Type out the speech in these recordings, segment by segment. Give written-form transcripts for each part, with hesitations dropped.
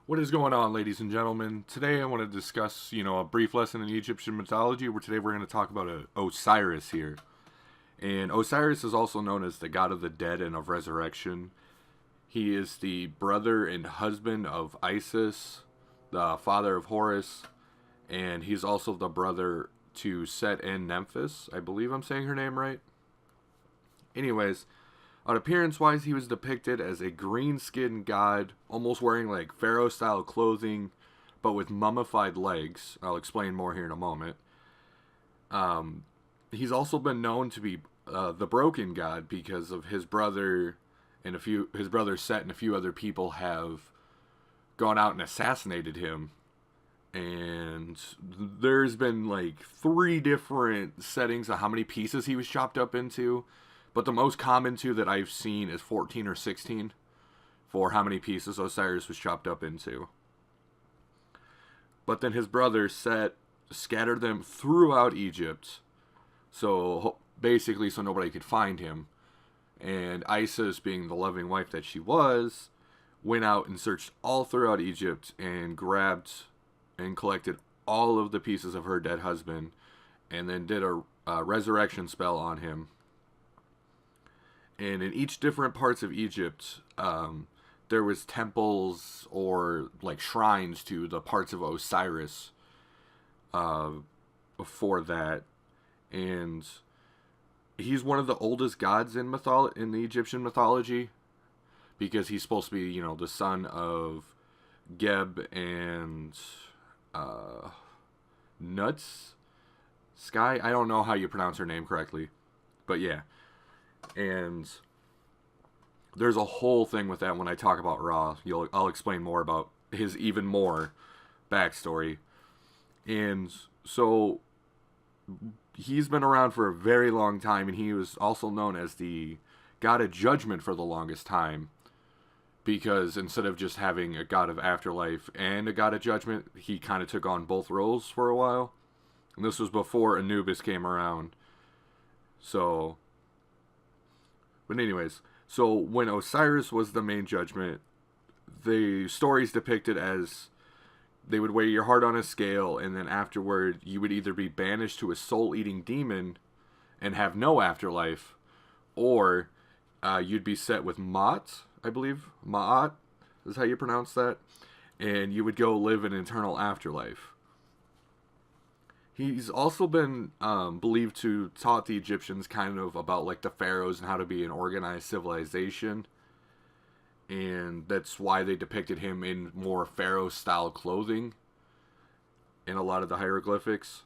What is going on, ladies and gentlemen? Today I want to discuss, a brief lesson in Egyptian mythology, where today we're going to talk about Osiris here. And Osiris is also known as the god of the dead and of resurrection. He is the brother and husband of Isis, the father of Horus, and he's also the brother to Set and Nephthys. I believe I'm saying her name right. Anyways, on appearance-wise, he was depicted as a green-skinned god, almost wearing like pharaoh-style clothing, but with mummified legs. I'll explain more here in a moment. He's also been known to be the broken god because of his brother and his brother Set and a few other people have gone out and assassinated him. And there's been like 3 different settings of how many pieces he was chopped up into. But the most common two that I've seen is 14 or 16 for how many pieces Osiris was chopped up into. But then his brother Set scattered them throughout Egypt. So basically, so nobody could find him. And Isis, being the loving wife that she was, went out and searched all throughout Egypt and grabbed and collected all of the pieces of her dead husband. And then did a resurrection spell on him. And in each different parts of Egypt, there was temples or like shrines to the parts of Osiris for that. And he's one of the oldest gods in in the Egyptian mythology, because he's supposed to be, the son of Geb and Nuts Sky. I don't know how you pronounce her name correctly, but yeah. And there's a whole thing with that when I talk about Ra. I'll explain more about his even more backstory. And so he's been around for a very long time, and he was also known as the god of judgment for the longest time, because instead of just having a god of afterlife and a god of judgment, he kind of took on both roles for a while. And this was before Anubis came around. But anyways, so when Osiris was the main judgment, the story's depicted as they would weigh your heart on a scale, and then afterward you would either be banished to a soul-eating demon and have no afterlife, or you'd be set with Ma'at, I believe. Ma'at is how you pronounce that. And you would go live an eternal afterlife. He's also been believed to taught the Egyptians kind of about like the pharaohs and how to be an organized civilization. And that's why they depicted him in more pharaoh-style clothing in a lot of the hieroglyphics.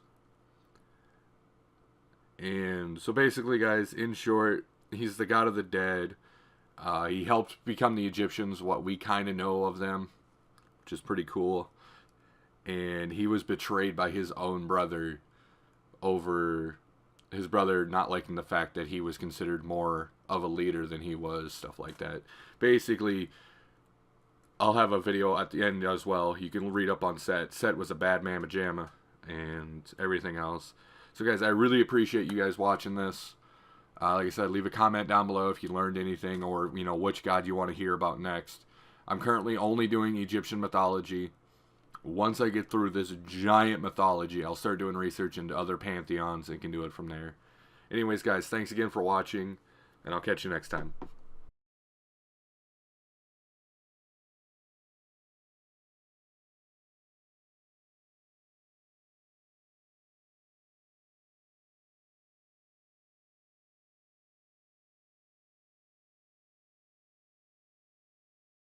And so basically, guys, in short, he's the god of the dead. He helped become the Egyptians what we kind of know of them, which is pretty cool. And he was betrayed by his own brother over his brother not liking the fact that he was considered more of a leader than he was, stuff like that. Basically, I'll have a video at the end as well. You can read up on Set. Set was a bad mamma jamma and everything else. So guys, I really appreciate you guys watching this. Like I said, leave a comment down below if you learned anything, or which god you want to hear about next. I'm currently only doing Egyptian mythology. Once I get through this giant mythology, I'll start doing research into other pantheons and can do it from there. Anyways, guys, thanks again for watching, and I'll catch you next time.